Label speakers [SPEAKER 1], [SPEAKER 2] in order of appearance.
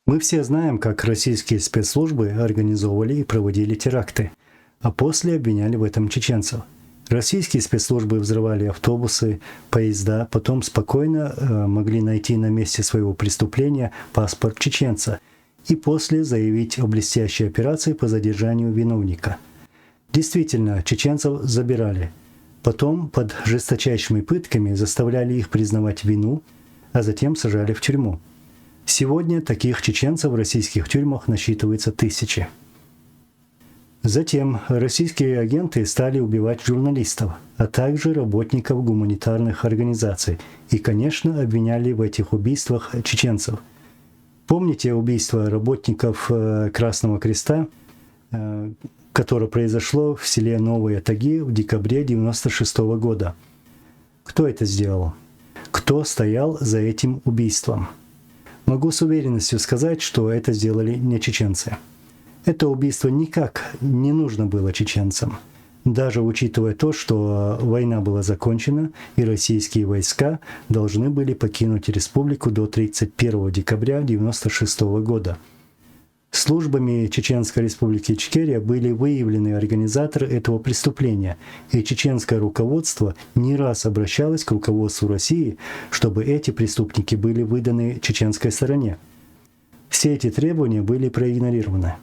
[SPEAKER 1] Мы все знаем, как российские спецслужбы организовывали и проводили теракты, а после обвиняли в этом чеченцев. Российские спецслужбы взрывали автобусы, поезда, потом спокойно могли найти на месте своего преступления паспорт чеченца и после заявить о блестящей операции по задержанию виновника. Действительно, чеченцев забирали. Потом под жесточайшими пытками заставляли их признавать вину, а затем сажали в тюрьму. Сегодня таких чеченцев в российских тюрьмах насчитывается тысячи. Затем российские агенты стали убивать журналистов, а также работников гуманитарных организаций и, конечно, обвиняли в этих убийствах чеченцев. Помните убийство работников Красного Креста, которое произошло в селе Новые Таги в декабре 1996 года? Кто это сделал? Кто стоял за этим убийством? Могу с уверенностью сказать, что это сделали не чеченцы. Это убийство никак не нужно было чеченцам, даже учитывая то, что война была закончена и российские войска должны были покинуть республику до 31 декабря 1996 года. Службами Чеченской Республики Ичкерия были выявлены организаторы этого преступления, и чеченское руководство не раз обращалось к руководству России, чтобы эти преступники были выданы чеченской стороне. Все эти требования были проигнорированы.